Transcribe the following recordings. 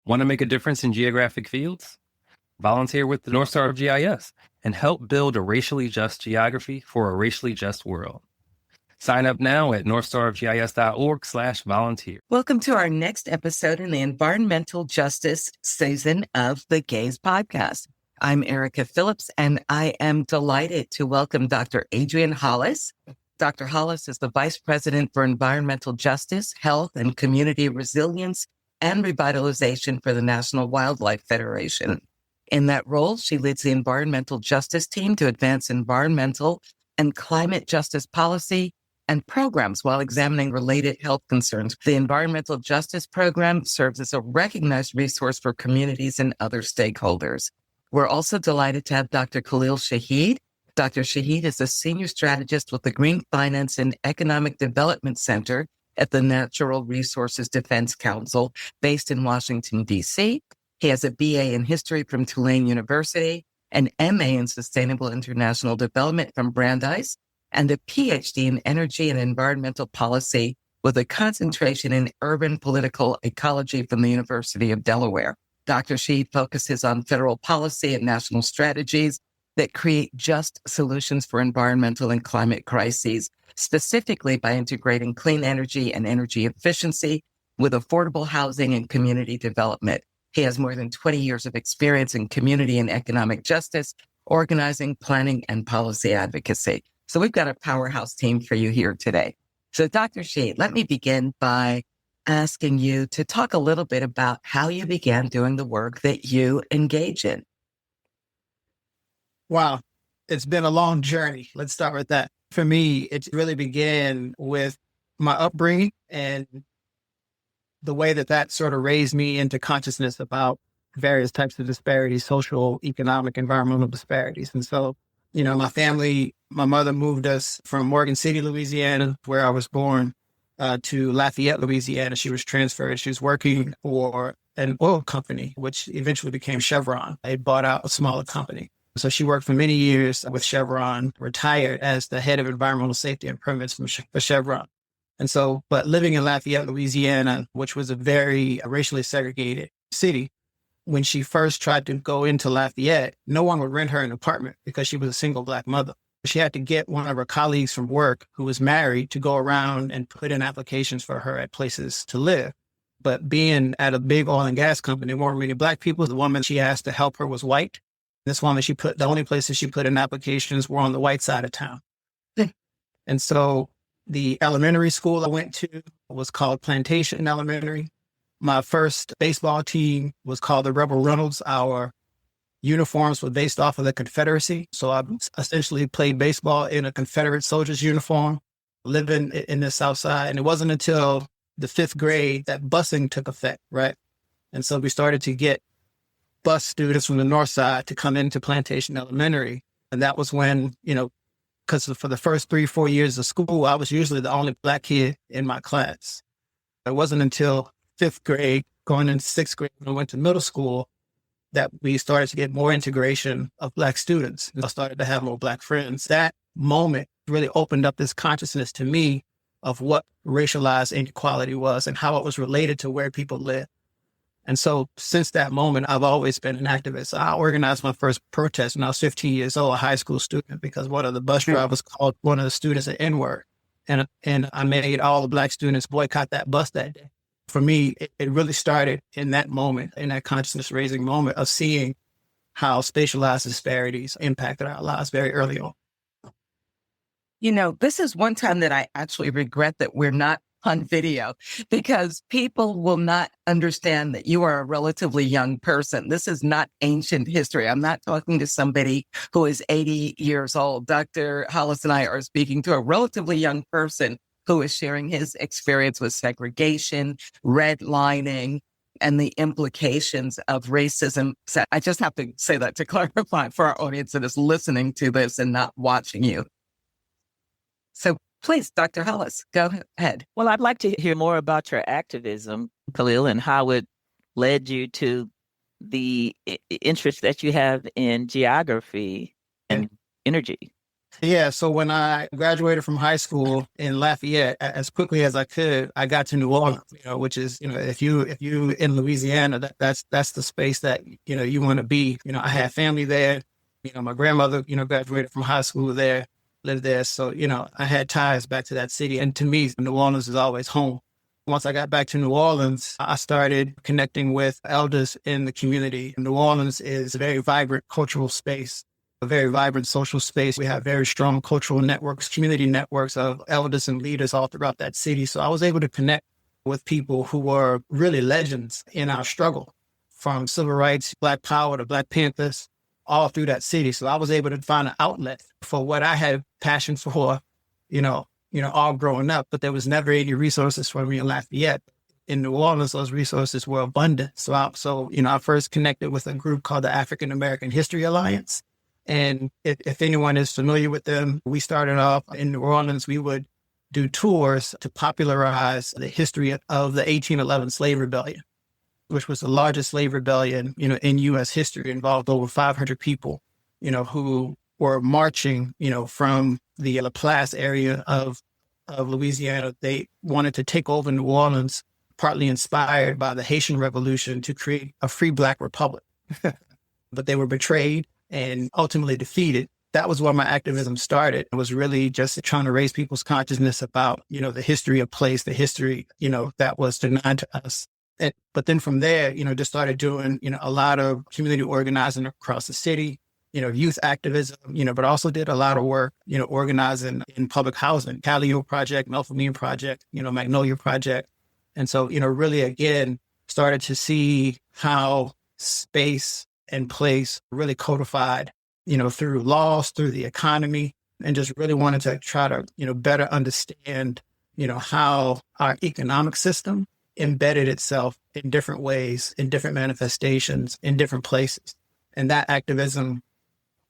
Want to make a difference in geographic fields? Volunteer with the North Star of GIS and help build a racially just geography for a racially just world. Sign up now at northstarofgis.org/volunteer. Welcome to our next episode in the environmental justice season of the Gaze podcast. I'm Erica Phillips, and I am delighted to welcome Dr. Adrienne Hollis. Dr. Hollis is the Vice President for Environmental Justice, Health, and Community Resilience and Revitalization for the National Wildlife Federation. In that role, she leads the environmental justice team to advance environmental and climate justice policy and programs while examining related health concerns. The Environmental Justice Program serves as a recognized resource for communities and other stakeholders. We're also delighted to have Dr. Khalil Shahyd. Dr. Shahyd is a senior strategist with the Green Finance and Economic Development Center at the Natural Resources Defense Council based in Washington, D.C. He has a BA in history from Tulane University, an MA in Sustainable International Development from Brandeis, and a PhD in energy and environmental policy with a concentration in urban political ecology from the University of Delaware. Dr. Shahyd focuses on federal policy and national strategies that create just solutions for environmental and climate crises, specifically by integrating clean energy and energy efficiency with affordable housing and community development. He has more than 20 years of experience in community and economic justice, organizing, planning, and policy advocacy. So we've got a powerhouse team for you here today. So Dr. Shahyd, let me begin by asking you to talk a little bit about how you began doing the work that you engage in. Wow, it's been a long journey. Let's start with that. For me, it really began with my upbringing and the way that sort of raised me into consciousness about various types of disparities, social, economic, environmental disparities. And so, my family, my mother moved us from Morgan City, Louisiana, where I was born, to Lafayette, Louisiana. She was transferred. She was working for an oil company, which eventually became Chevron. They bought out a smaller company. So she worked for many years with Chevron, retired as the head of environmental safety and permits for Chevron. And so, but living in Lafayette, Louisiana, which was a very racially segregated city, when she first tried to go into Lafayette, no one would rent her an apartment because she was a single Black mother. She had to get one of her colleagues from work who was married to go around and put in applications for her at places to live. But being at a big oil and gas company, there weren't many Black people. The woman she asked to help her was white. This woman, the only places she put in applications were on the white side of town. And so the elementary school I went to was called Plantation Elementary. My first baseball team was called the Rebel Reynolds. Our uniforms were based off of the Confederacy. So I essentially played baseball in a Confederate soldier's uniform, living in the South Side. And it wasn't until the 5th grade that busing took effect, right? And so we started to get bus students from the North Side to come into Plantation Elementary. And that was when, because for the first 3-4 years of school, I was usually the only Black kid in my class. It wasn't until 5th grade, going into 6th grade, when I went to middle school, that we started to get more integration of Black students. I started to have more Black friends. That moment really opened up this consciousness to me of what racialized inequality was and how it was related to where people live. And so since that moment, I've always been an activist. I organized my first protest when I was 15 years old, a high school student, because one of the bus drivers called one of the students an N-word. And I made all the Black students boycott that bus that day. For me, it really started in that moment, in that consciousness raising moment of seeing how spatialized disparities impacted our lives very early on. This is one time that I actually regret that we're not on video, because people will not understand that you are a relatively young person. This is not ancient history. I'm not talking to somebody who is 80 years old. Dr. Hollis and I are speaking to a relatively young person who is sharing his experience with segregation, redlining, and the implications of racism. So I just have to say that to clarify for our audience that is listening to this and not watching you. So please, Dr. Hollis, go ahead. Well, I'd like to hear more about your activism, Khalil, and how it led you to the interest that you have in geography and energy. Yeah. So when I graduated from high school in Lafayette, as quickly as I could, I got to New Orleans, which is, if you in Louisiana, that's the space that, you want to be. I had family there. My grandmother, graduated from high school there, lived there. So, I had ties back to that city. And to me, New Orleans is always home. Once I got back to New Orleans, I started connecting with elders in the community. New Orleans is a very vibrant cultural space, a very vibrant social space. We have very strong cultural networks, community networks of elders and leaders all throughout that city. So I was able to connect with people who were really legends in our struggle, from civil rights, Black Power to Black Panthers, all through that city. So I was able to find an outlet for what I had passion for, all growing up, but there was never any resources for me in Lafayette. In New Orleans, those resources were abundant. So I first connected with a group called the African American History Alliance. And if anyone is familiar with them, we started off in New Orleans. We would do tours to popularize the history of the 1811 slave rebellion, which was the largest slave rebellion, in U.S. history, involved over 500 people, who were marching, from the Laplace area of Louisiana. They wanted to take over New Orleans, partly inspired by the Haitian Revolution, to create a free Black republic. But they were betrayed and ultimately defeated. That was where my activism started. It was really just trying to raise people's consciousness about, the history of place, the history, that was denied to us. But then from there, just started doing, a lot of community organizing across the city, youth activism, but also did a lot of work, organizing in public housing, Khalil Project, Melpomene Project, Magnolia Project. And so, really, again, started to see how space and place really codified, through laws, through the economy, and just really wanted to try to, better understand, how our economic system embedded itself in different ways, in different manifestations, in different places. And that activism,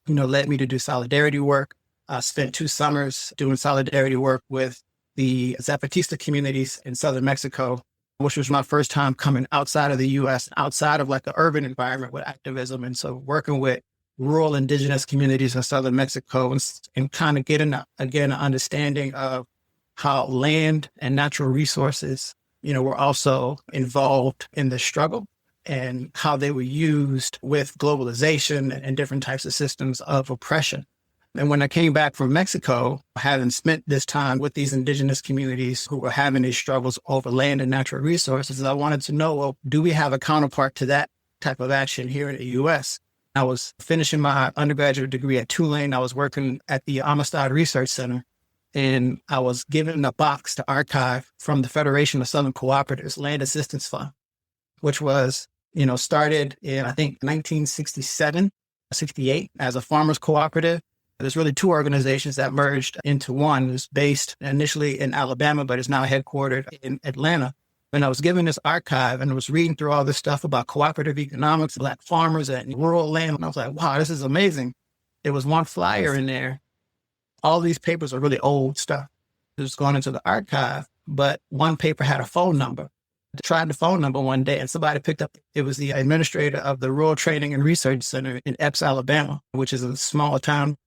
led me to do solidarity work. I spent 2 summers doing solidarity work with the Zapatista communities in southern Mexico, which was my first time coming outside of the U.S., outside of like the urban environment with activism. And so working with rural indigenous communities in southern Mexico and kind of getting, again, an understanding of how land and natural resources, were also involved in the struggle, and how they were used with globalization and different types of systems of oppression. And when I came back from Mexico, having spent this time with these indigenous communities who were having these struggles over land and natural resources, I wanted to know, well, do we have a counterpart to that type of action here in the U.S.? I was finishing my undergraduate degree at Tulane. I was working at the Amistad Research Center, and I was given a box to archive from the Federation of Southern Cooperatives Land Assistance Fund, which was, started in, I think, 1967, 68 as a farmers cooperative. There's really 2 organizations that merged into one. It was based initially in Alabama, but is now headquartered in Atlanta. And I was given this archive and was reading through all this stuff about cooperative economics, Black farmers and rural land. And I was like, wow, this is amazing. There was one flyer in there. All these papers are really old stuff. It was going into the archive, but one paper had a phone number. I tried the phone number one day and somebody picked up. It was the administrator of the Rural Training and Research Center in Epps, Alabama, which is a small town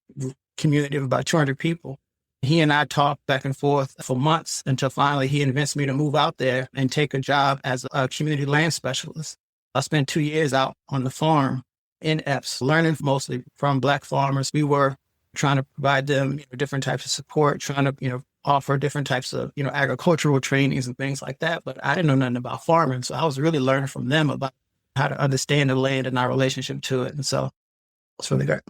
community of about 200 people. He and I talked back and forth for months until finally he convinced me to move out there and take a job as a community land specialist. I spent 2 years out on the farm in Epps, learning mostly from Black farmers. We were trying to provide them different types of support, trying to, offer different types of, agricultural trainings and things like that. But I didn't know nothing about farming. So I was really learning from them about how to understand the land and our relationship to it. And so it's really great.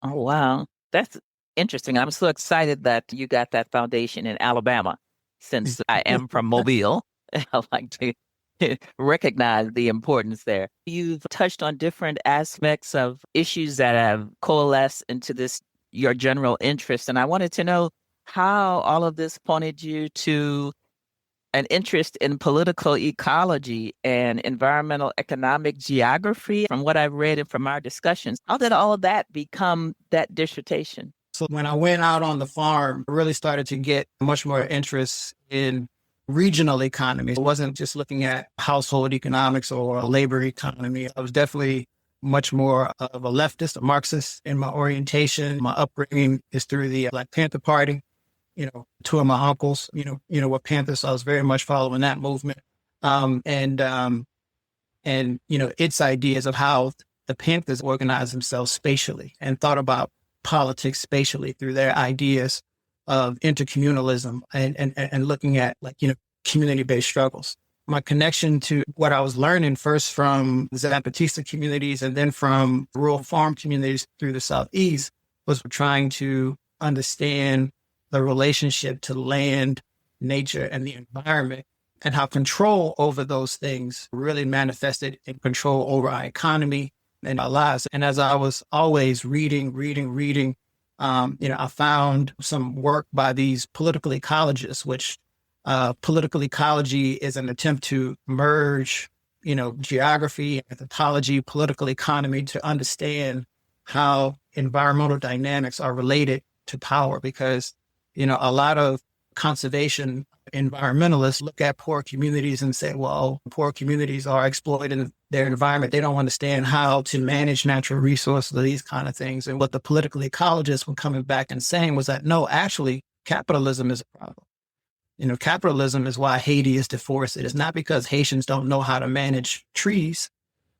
Oh, wow. That's interesting. I'm so excited that you got that foundation in Alabama, since I am from Mobile. I like to recognize the importance there. You've touched on different aspects of issues that have coalesced into this, your general interest. And I wanted to know how all of this pointed you to an interest in political ecology and environmental economic geography. From what I've read and from our discussions, how did all of that become that dissertation? So when I went out on the farm, I really started to get much more interest in regional economy. It wasn't just looking at household economics or labor economy. I was definitely much more of a leftist, a Marxist in my orientation. My upbringing is through the Black Panther Party. Two of my uncles, were Panthers. So I was very much following that movement. And its ideas of how the Panthers organized themselves spatially and thought about politics spatially through their ideas of intercommunalism and looking at community-based struggles. My connection to what I was learning first from the Zapatista communities and then from rural farm communities through the Southeast was trying to understand the relationship to land, nature, and the environment, and how control over those things really manifested in control over our economy and our lives. And as I was always reading, I found some work by these political ecologists, which political ecology is an attempt to merge, geography, anthropology, political economy to understand how environmental dynamics are related to power. Because, a lot of conservation environmentalists look at poor communities and say, well, poor communities are exploiting their environment. They don't understand how to manage natural resources or these kind of things. And what the political ecologists were coming back and saying was that, no, actually, capitalism is a problem. Capitalism is why Haiti is deforested. It's not because Haitians don't know how to manage trees.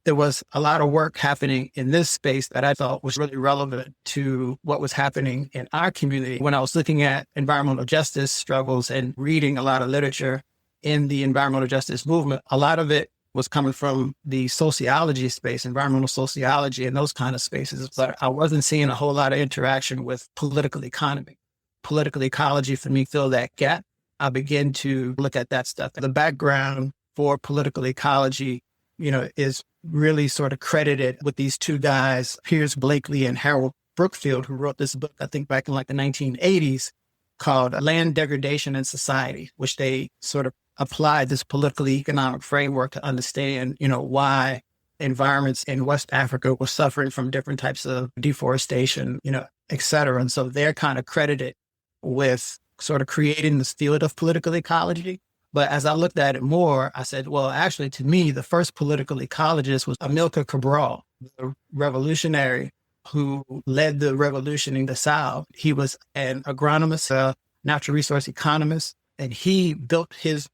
There was a lot of work happening in this space that I thought was really relevant to what was happening in our community. When I was looking at environmental justice struggles and reading a lot of literature in the environmental justice movement, a lot of it was coming from the sociology space, environmental sociology and those kind of spaces. But I wasn't seeing a whole lot of interaction with political economy. Political ecology for me filled that gap. I began to look at that stuff. The background for political ecology, is really sort of credited with these two guys, Piers Blakely and Harold Brookfield, who wrote this book, I think back in the 1980s, called Land Degradation in Society, which they sort of applied this political economic framework to understand, why environments in West Africa were suffering from different types of deforestation, et cetera. And so they're kind of credited with sort of creating this field of political ecology. But as I looked at it more, I said, well, actually, to me, the first political ecologist was Amilcar Cabral, the revolutionary who led the revolution in the South. He was an agronomist, a natural resource economist, and he built his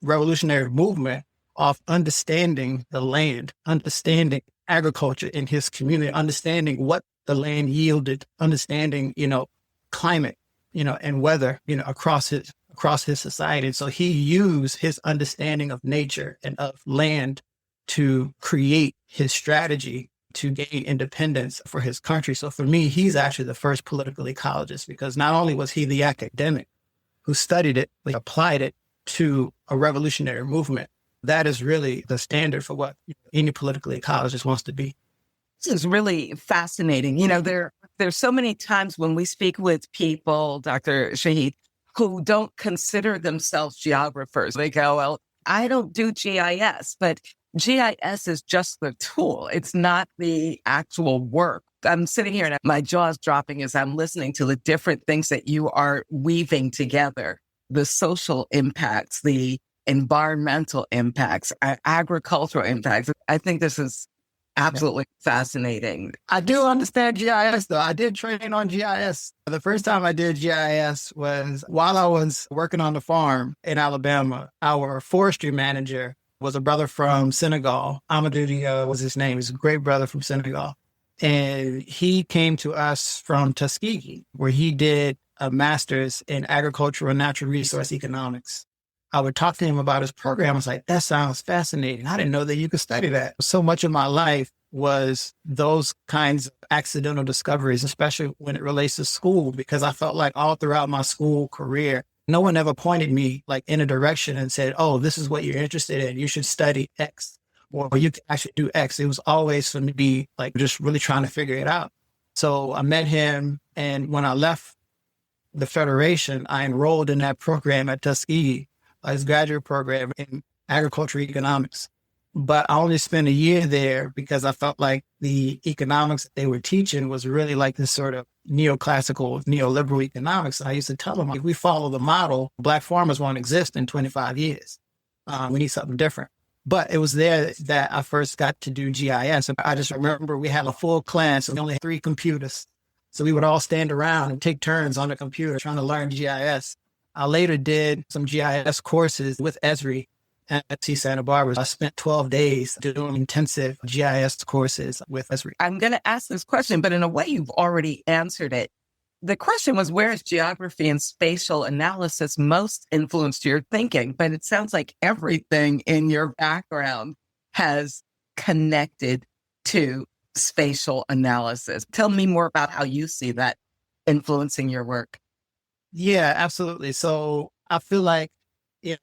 revolutionary movement off understanding the land, understanding agriculture in his community, understanding what the land yielded, understanding, climate, and weather, across his society. And so he used his understanding of nature and of land to create his strategy to gain independence for his country. So for me, he's actually the first political ecologist, because not only was he the academic who studied it, but applied it to a revolutionary movement. That is really the standard for what any political ecologist wants to be. This is really fascinating. There's so many times when we speak with people, Dr. Shahyd, who don't consider themselves geographers. They go, well, I don't do GIS, but GIS is just the tool. It's not the actual work. I'm sitting here and my jaw's dropping as I'm listening to the different things that you are weaving together, the social impacts, the environmental impacts, agricultural impacts. I think this is absolutely fascinating. I do understand GIS, though. I did train on GIS. The first time I did GIS was while I was working on the farm in Alabama. Our forestry manager was a brother from Senegal. Amadou was his name. He's a great brother from Senegal. And he came to us from Tuskegee, where he did a master's in agricultural and natural resource economics. I would talk to him about his program. I was like, that sounds fascinating. I didn't know that you could study that. So much of my life was those kinds of accidental discoveries, especially when it relates to school, because I felt like all throughout my school career, no one ever pointed me in a direction and said, oh, this is what you're interested in. You should study X, or you can actually do X. It was always for me just really trying to figure it out. So I met him. And when I left the Federation, I enrolled in that program at Tuskegee, his graduate program in agricultural economics. But I only spent a year there because I felt like the economics that they were teaching was really this sort of neoclassical, neoliberal economics. And I used to tell them, if we follow the model, Black farmers won't exist in 25 years. We need something different. But it was there that I first got to do GIS. And I just remember we had a full class and we only had 3 computers. So we would all stand around and take turns on the computer trying to learn GIS. I later did some GIS courses with Esri at T Santa Barbara. I spent 12 days doing intensive GIS courses with Esri. I'm going to ask this question, but in a way you've already answered it. The question was, where has geography and spatial analysis most influenced your thinking? But it sounds like everything in your background has connected to spatial analysis. Tell me more about how you see that influencing your work. Yeah, absolutely. So I feel like, in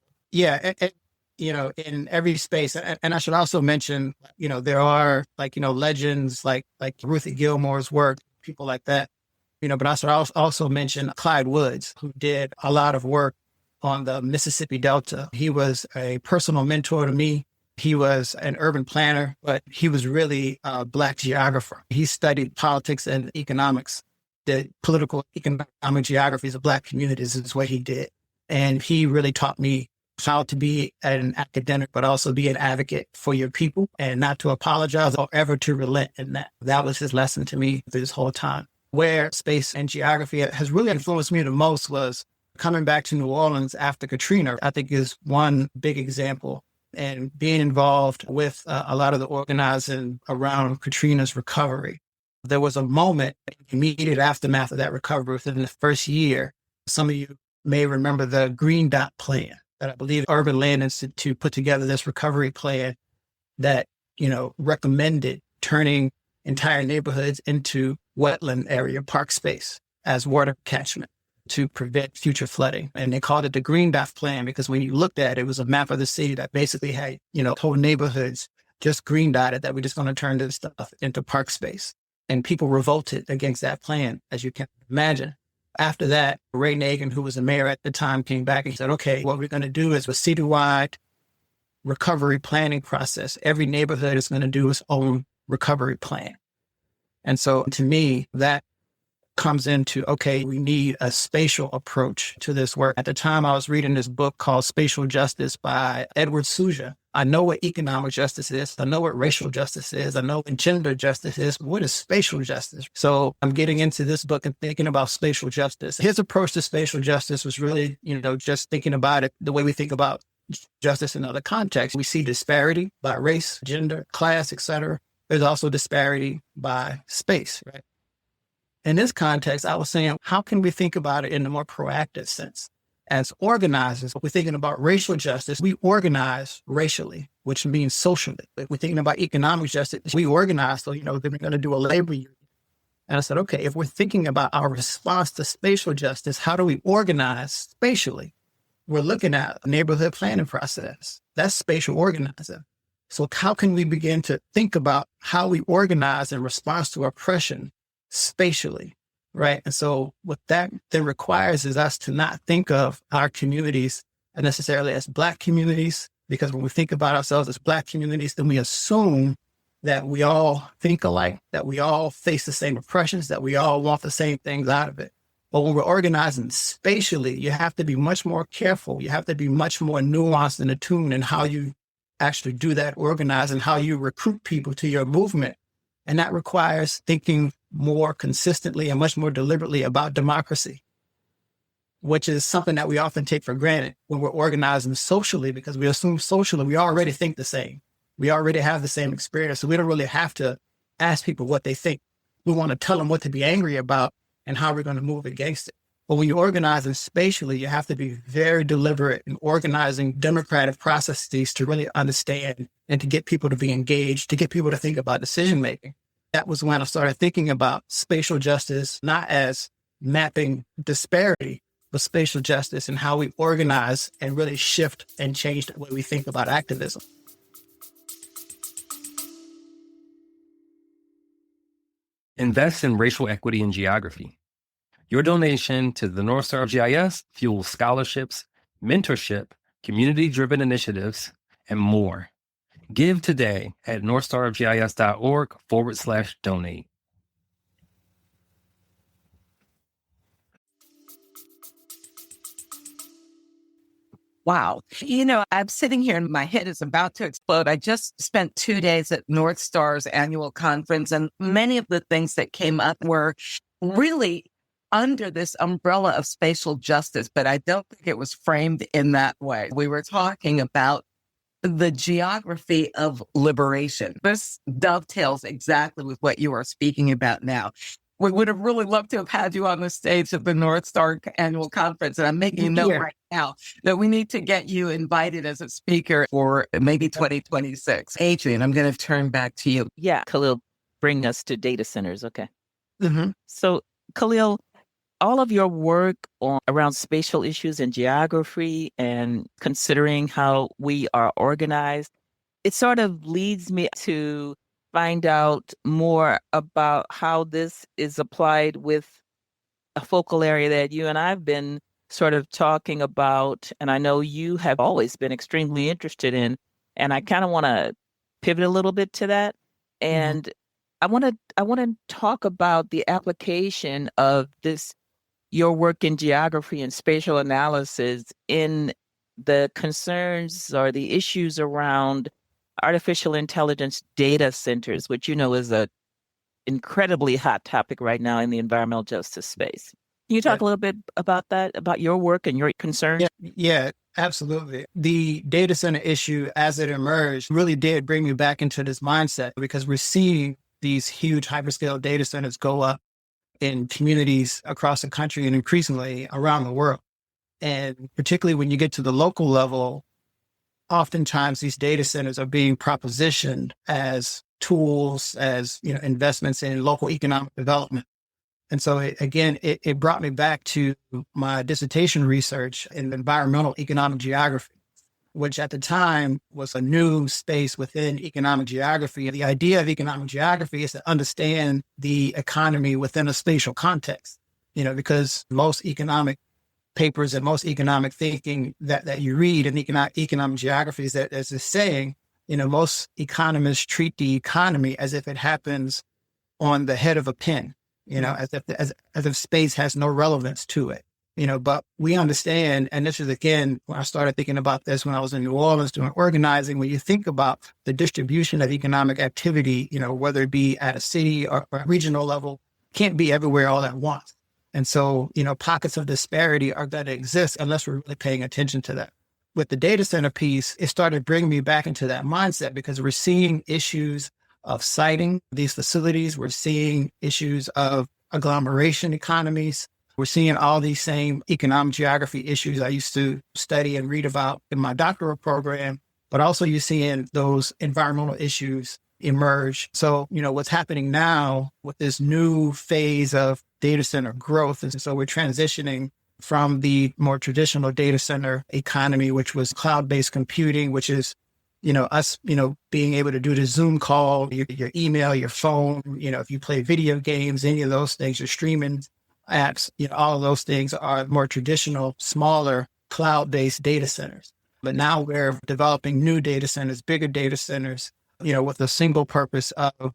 every space, and I should also mention, there are legends like Ruthie Gilmore's work, people like that, but I should also mention Clyde Woods, who did a lot of work on the Mississippi Delta. He was a personal mentor to me. He was an urban planner, but he was really a Black geographer. He studied politics and economics. The political economic geographies of Black communities is what he did. And he really taught me how to be an academic, but also be an advocate for your people and not to apologize or ever to relent in that. That was his lesson to me this whole time. Where space and geography has really influenced me the most was coming back to New Orleans after Katrina, I think is one big example. And being involved with a lot of the organizing around Katrina's recovery. There was a moment, immediate aftermath of that recovery within the first year. Some of you may remember the Green Dot Plan that I believe Urban Land Institute put together, this recovery plan that, recommended turning entire neighborhoods into wetland area park space as water catchment to prevent future flooding. And they called it the Green Dot Plan because when you looked at it, it was a map of the city that basically had, whole neighborhoods just green dotted that we're just going to turn this stuff into park space. And people revolted against that plan, as you can imagine. After that, Ray Nagin, who was the mayor at the time, came back and said, okay, what we're going to do is a citywide recovery planning process. Every neighborhood is going to do its own recovery plan. And so to me, that comes into, okay, we need a spatial approach to this work. At the time, I was reading this book called Spatial Justice by Edward Suja. I know what economic justice is. I know what racial justice is. I know what gender justice is. What is spatial justice? So I'm getting into this book and thinking about spatial justice. His approach to spatial justice was really, just thinking about it the way we think about justice in other contexts. We see disparity by race, gender, class, etc. There's also disparity by space, right? In this context, I was saying, how can we think about it in a more proactive sense? As organizers, if we're thinking about racial justice, we organize racially, which means socially. If we're thinking about economic justice, we organize. So, then we're going to do a labor union. And I said, okay, if we're thinking about our response to spatial justice, how do we organize spatially? We're looking at a neighborhood planning process. That's spatial organizing. So how can we begin to think about how we organize in response to oppression spatially, right? And so what that then requires is us to not think of our communities necessarily as Black communities, because when we think about ourselves as Black communities, then we assume that we all think alike, that we all face the same oppressions, that we all want the same things out of it. But when we're organizing spatially, you have to be much more careful. You have to be much more nuanced and attuned in how you actually do that organizing, how you recruit people to your movement. And that requires thinking more consistently and much more deliberately about democracy, which is something that we often take for granted when we're organizing socially, because we assume socially we already think the same. We already have the same experience. So we don't really have to ask people what they think. We want to tell them what to be angry about and how we're going to move against it. But when you're organizing spatially, you have to be very deliberate in organizing democratic processes to really understand and to get people to be engaged, to get people to think about decision making. That was when I started thinking about spatial justice, not as mapping disparity, but spatial justice and how we organize and really shift and change the way we think about activism. Invest in racial equity in geography. Your donation to the North Star of GIS fuels scholarships, mentorship, community-driven initiatives, and more. Give today at northstarofgis.org/donate. Wow. I'm sitting here and my head is about to explode. I just spent 2 days at North Star's annual conference, and many of the things that came up were really under this umbrella of spatial justice, but I don't think it was framed in that way. We were talking about the geography of liberation. This dovetails exactly with what you are speaking about now. We would have really loved to have had you on the stage at the North Star annual conference. And I'm making a note right now that we need to get you invited as a speaker for maybe 2026. Adrienne, I'm going to turn back to you. Yeah, Khalil, bring us to data centers. Okay. Mm-hmm. So, Khalil, all of your work around spatial issues and geography and considering how we are organized, it sort of leads me to find out more about how this is applied with a focal area that you and I've been sort of talking about, and I know you have always been extremely interested in, and I kind of want to pivot a little bit to that. And I want to talk about the application of your work in geography and spatial analysis in the concerns or the issues around artificial intelligence data centers, which is a incredibly hot topic right now in the environmental justice space. Can you talk a little bit about that, about your work and your concerns? Yeah, absolutely. The data center issue as it emerged really did bring me back into this mindset because we're seeing these huge hyperscale data centers go up in communities across the country and increasingly around the world. And particularly when you get to the local level, oftentimes these data centers are being propositioned as tools, as investments in local economic development. And so it brought me back to my dissertation research in environmental economic geography, which at the time was a new space within economic geography. The idea of economic geography is to understand the economy within a spatial context, because most economic papers and most economic thinking that you read in economic geography is that there's this saying, most economists treat the economy as if it happens on the head of a pin, as if space has no relevance to it. But we understand, and this is again, when I started thinking about this when I was in New Orleans doing organizing, when you think about the distribution of economic activity, whether it be at a city or a regional level, can't be everywhere all at once. And so, pockets of disparity are going to exist unless we're really paying attention to that. With the data center piece, it started bringing me back into that mindset because we're seeing issues of siting these facilities. We're seeing issues of agglomeration economies. We're seeing all these same economic geography issues I used to study and read about in my doctoral program, but also you're seeing those environmental issues emerge. So, what's happening now with this new phase of data center growth is so we're transitioning from the more traditional data center economy, which was cloud-based computing, which is, us, being able to do the Zoom call, your email, your phone, if you play video games, any of those things, your streaming apps, all of those things are more traditional, smaller cloud-based data centers. But now we're developing new data centers, bigger data centers, with a single purpose of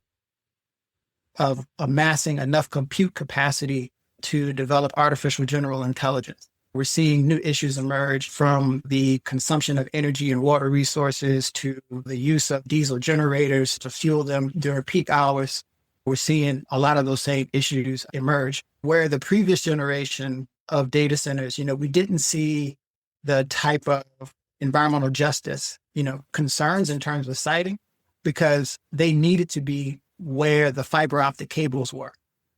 amassing enough compute capacity to develop artificial general intelligence. We're seeing new issues emerge from the consumption of energy and water resources to the use of diesel generators to fuel them during peak hours. We're seeing a lot of those same issues emerge where the previous generation of data centers, we didn't see the type of environmental justice, concerns in terms of siting because they needed to be where the fiber optic cables were.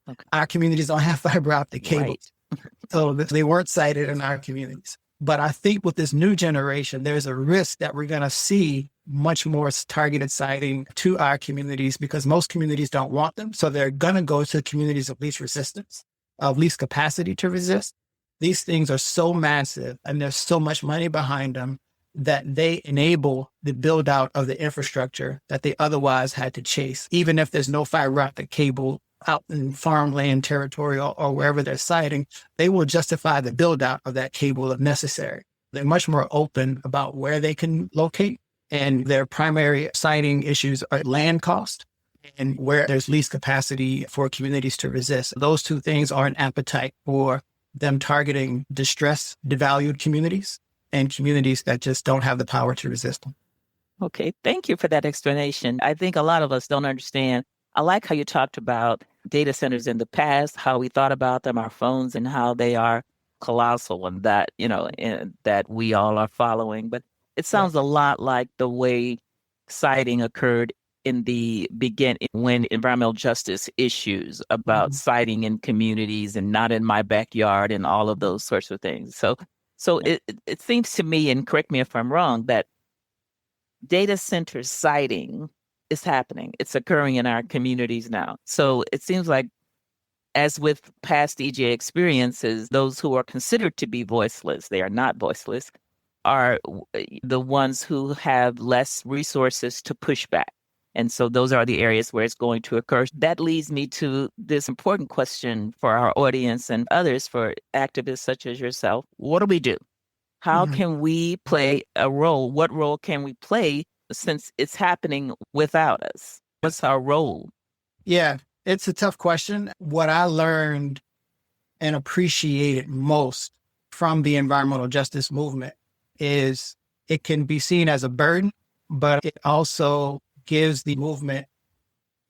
Okay. Our communities don't have fiber optic cables. Right. So they weren't sited in our communities. But I think with this new generation, there's a risk that we're going to see much more targeted siting to our communities because most communities don't want them. So they're going to go to communities of least resistance, of least capacity to resist. These things are so massive and there's so much money behind them that they enable the build out of the infrastructure that they otherwise had to chase. Even if there's no fiber optic cable out in farmland territory or wherever they're siting, they will justify the build out of that cable if necessary. They're much more open about where they can locate, and their primary siting issues are land cost and where there's least capacity for communities to resist. Those two things are an appetite for them targeting distressed, devalued communities and communities that just don't have the power to resist them. Okay, thank you for that explanation. I think a lot of us don't understand. I like how you talked about data centers in the past, how we thought about them, our phones, and how they are colossal and that, and that we all are following. But it sounds a lot like the way citing occurred in the beginning when environmental justice issues about citing in communities and not in my backyard and all of those sorts of things. So it seems to me, and correct me if I'm wrong, that data center siting is happening. It's occurring in our communities now. So it seems like, as with past EJ experiences, those who are considered to be voiceless, they are not voiceless, are the ones who have less resources to push back. And so those are the areas where it's going to occur. That leads me to this important question for our audience and others, for activists such as yourself. What do we do? How can we play a role? What role can we play since it's happening without us? What's our role? Yeah, it's a tough question. What I learned and appreciated most from the environmental justice movement is it can be seen as a burden, but it also gives the movement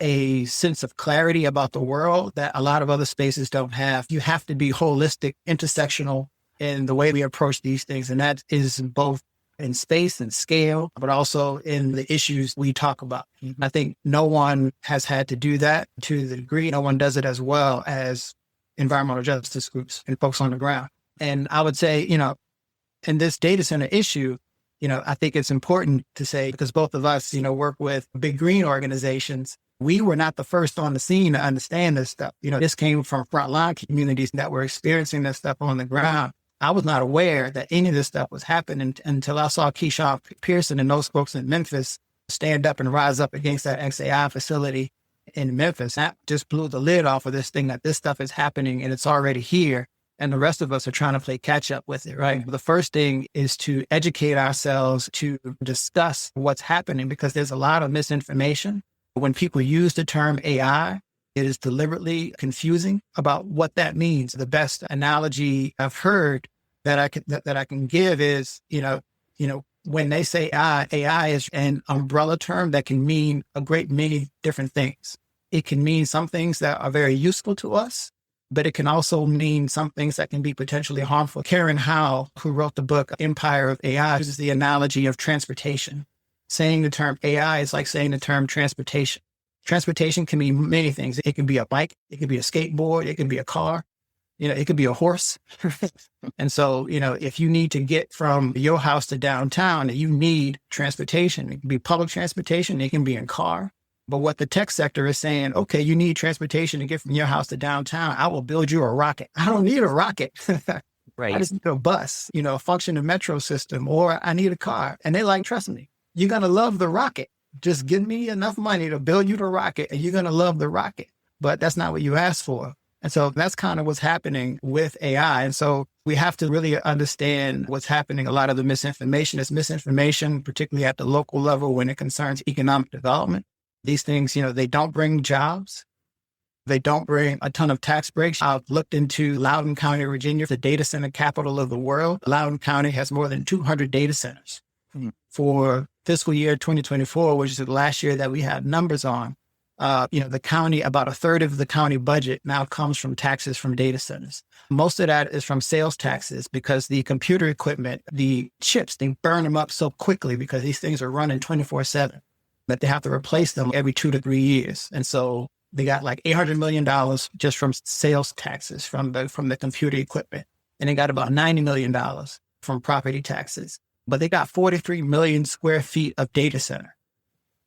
a sense of clarity about the world that a lot of other spaces don't have. You have to be holistic, intersectional in the way we approach these things. And that is both in space and scale, but also in the issues we talk about. I think no one has had to do that to the degree. No one does it as well as environmental justice groups and folks on the ground. And I would say, in this data center issue, I think it's important to say, because both of us, work with big green organizations, we were not the first on the scene to understand this stuff. This came from frontline communities that were experiencing this stuff on the ground. I was not aware that any of this stuff was happening until I saw Keyshawn Pearson and those folks in Memphis stand up and rise up against that XAI facility in Memphis. That just blew the lid off of this thing, that this stuff is happening and it's already here. And the rest of us are trying to play catch up with it, right? The first thing is to educate ourselves, to discuss what's happening, because there's a lot of misinformation. When people use the term AI, it is deliberately confusing about what that means. The best analogy I've heard that I can give is, when they say AI is an umbrella term that can mean a great many different things. It can mean some things that are very useful to us, but it can also mean some things that can be potentially harmful. Karen Howe, who wrote the book Empire of AI, uses the analogy of transportation. Saying the term AI is like saying the term transportation. Transportation can mean many things. It can be a bike, it can be a skateboard, it can be a car, it could be a horse. And so, if you need to get from your house to downtown, you need transportation. It can be public transportation, it can be in car. But what the tech sector is saying, okay, you need transportation to get from your house to downtown. I will build you a rocket. I don't need a rocket. Right. I just need a bus, a functioning metro system, or I need a car. And they trust me, you're going to love the rocket. Just give me enough money to build you the rocket and you're going to love the rocket. But that's not what you asked for. And so that's kind of what's happening with AI. And so we have to really understand what's happening. A lot of the misinformation is misinformation, particularly at the local level when it concerns economic development. These things, they don't bring jobs. They don't bring a ton of tax breaks. I've looked into Loudoun County, Virginia, the data center capital of the world. Loudoun County has more than 200 data centers. For fiscal year 2024, which is the last year that we had numbers on, the county, about a third of the county budget now comes from taxes from data centers. Most of that is from sales taxes, because the computer equipment, the chips, they burn them up so quickly because these things are running 24/7 that they have to replace them every 2 to 3 years. And so they got like $800 million just from sales taxes from the computer equipment. And they got about $90 million from property taxes. But they got 43 million square feet of data center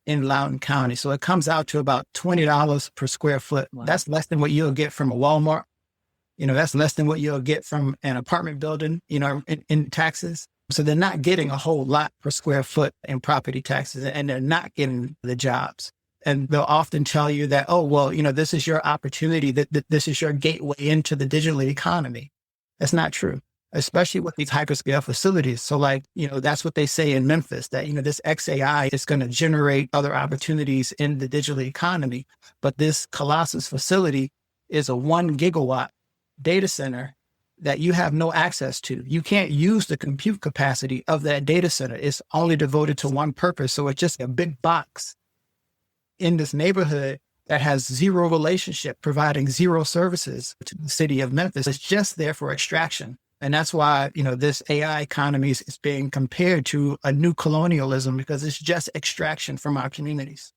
in Loudoun County. So it comes out to about $20 per square foot. Wow. That's less than what you'll get from a Walmart. That's less than what you'll get from an apartment building, in taxes. So they're not getting a whole lot per square foot in property taxes, and they're not getting the jobs. And they'll often tell you that, oh, well, this is your opportunity, that this is your gateway into the digital economy. That's not true, especially with these hyperscale facilities. So that's what they say in Memphis, that, this XAI is going to generate other opportunities in the digital economy. But this Colossus facility is a 1 gigawatt data center that you have no access to. You can't use the compute capacity of that data center. It's only devoted to one purpose. So it's just a big box in this neighborhood that has zero relationship, providing zero services to the city of Memphis. It's just there for extraction. And that's why, this AI economy is being compared to a new colonialism, because it's just extraction from our communities.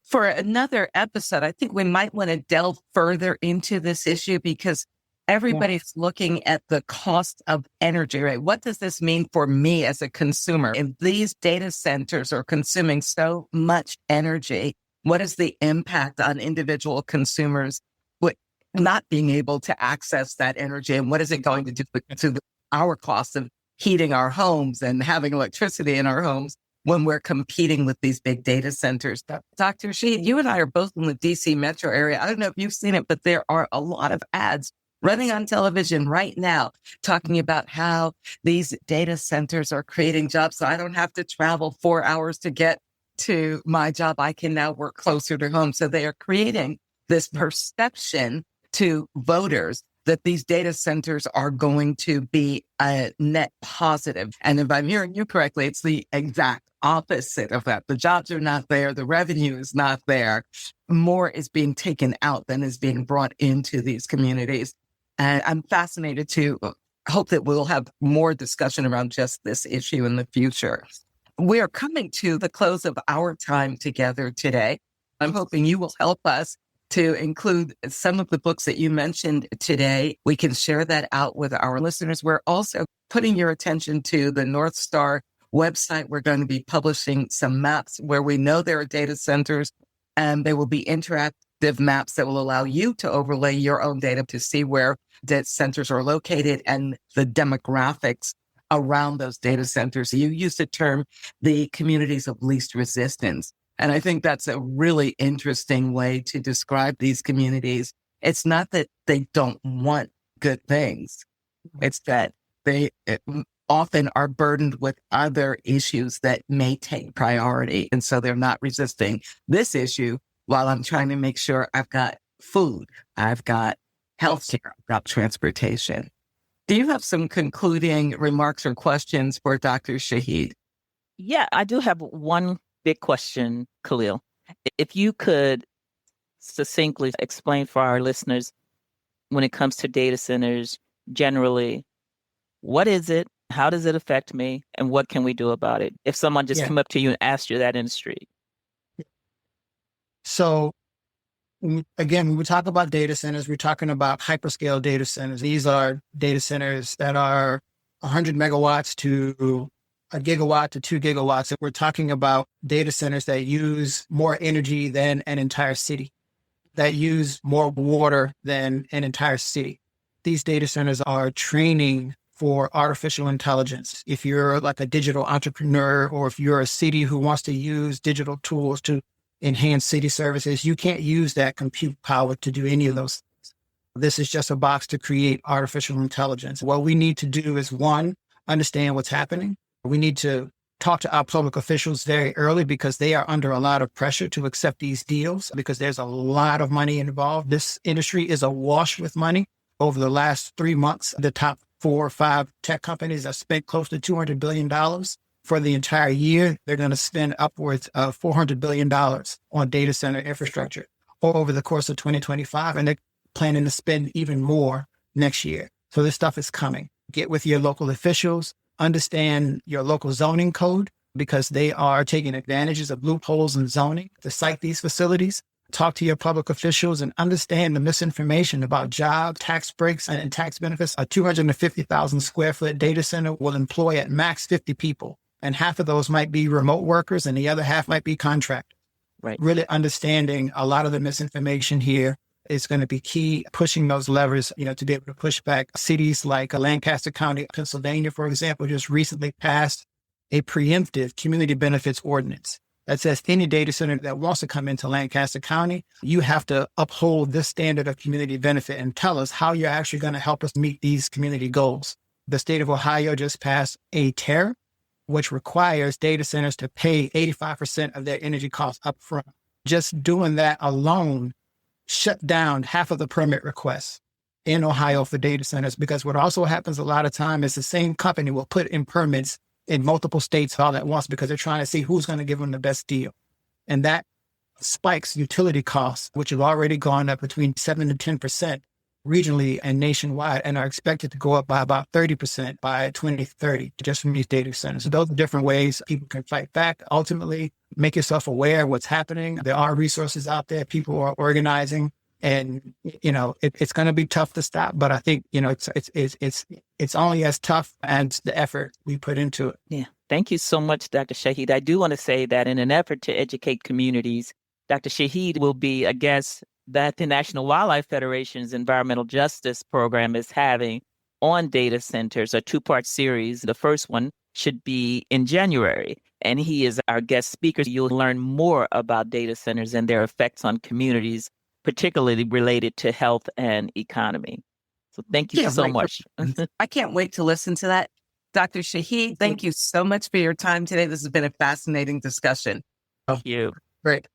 For another episode, I think we might want to delve further into this issue, because everybody's looking at the cost of energy, right? What does this mean for me as a consumer? If these data centers are consuming so much energy, what is the impact on individual consumers with not being able to access that energy? And what is it going to do to our costs of heating our homes and having electricity in our homes when we're competing with these big data centers? Dr. Shahyd, you and I are both in the DC metro area. I don't know if you've seen it, but there are a lot of ads running on television right now talking about how these data centers are creating jobs. So I don't have to travel 4 hours to get to my job. I can now work closer to home. So they are creating this perception to voters that these data centers are going to be a net positive. And if I'm hearing you correctly, it's the exact opposite of that. The jobs are not there. The revenue is not there. More is being taken out than is being brought into these communities. And I'm fascinated to hope that we'll have more discussion around just this issue in the future. We are coming to the close of our time together today. I'm hoping you will help us to include some of the books that you mentioned today. We can share that out with our listeners. We're also putting your attention to the North Star website. We're going to be publishing some maps where we know there are data centers, and they will be interactive maps that will allow you to overlay your own data to see where data centers are located and the demographics around those data centers. You used the term the communities of least resistance. And I think that's a really interesting way to describe these communities. It's not that they don't want good things. It's that they often are burdened with other issues that may take priority. And so they're not resisting this issue while I'm trying to make sure I've got food, I've got healthcare, I've got transportation. Do you have some concluding remarks or questions for Dr. Shahyd? Yeah, I do have one big question, Khalil. If you could succinctly explain for our listeners, when it comes to data centers generally, what is it? How does it affect me? And what can we do about it? If someone just come up to you and asked you that in the street. So again, when we talk about data centers, we're talking about hyperscale data centers. These are data centers that are 100 megawatts to a gigawatt to 2 gigawatts. And we're talking about data centers that use more energy than an entire city, that use more water than an entire city. These data centers are training for artificial intelligence. If you're like a digital entrepreneur, or if you're a city who wants to use digital tools to enhance city services, you can't use that compute power to do any of those things. This is just a box to create artificial intelligence. What we need to do is, one, understand what's happening. We need to talk to our public officials very early, because they are under a lot of pressure to accept these deals, because there's a lot of money involved. This industry is awash with money. Over the last 3 months, the top 4 or 5 tech companies have spent close to $200 billion. For the entire year, they're going to spend upwards of $400 billion on data center infrastructure over the course of 2025. And they're planning to spend even more next year. So this stuff is coming. Get with your local officials, understand your local zoning code, because they are taking advantages of loopholes in zoning to site these facilities. Talk to your public officials and understand the misinformation about job tax breaks and tax benefits. A 250,000 square foot data center will employ at max 50 people. And half of those might be remote workers and the other half might be contractors. Right. Really understanding a lot of the misinformation here is going to be key, pushing those levers, to be able to push back. Cities like Lancaster County, Pennsylvania, for example, just recently passed a preemptive community benefits ordinance that says any data center that wants to come into Lancaster County, you have to uphold this standard of community benefit and tell us how you're actually going to help us meet these community goals. The state of Ohio just passed a tariff, which requires data centers to pay 85% of their energy costs up front. Just doing that alone shut down half of the permit requests. in Ohio for data centers, because what also happens a lot of time is the same company will put in permits in multiple states all at once because they're trying to see who's going to give them the best deal. And that spikes utility costs, which have already gone up between 7 to 10% regionally and nationwide, and are expected to go up by about 30% by 2030 just from these data centers. So those are different ways people can fight back. Ultimately, make yourself aware of what's happening. There are resources out there. People are organizing, and it's going to be tough to stop. But I think it's only as tough as the effort we put into it. Yeah. Thank you so much, Dr. Shahyd. I do want to say that in an effort to educate communities, Dr. Shahyd will be a guest that the National Wildlife Federation's Environmental Justice Program is having on data centers, a 2-part series. The first one should be in January, and he is our guest speaker. You'll learn more about data centers and their effects on communities, particularly related to health and economy. So thank you so much. I can't wait to listen to that. Dr. Shahyd, thank you so much for your time today. This has been a fascinating discussion. Thank you. Great.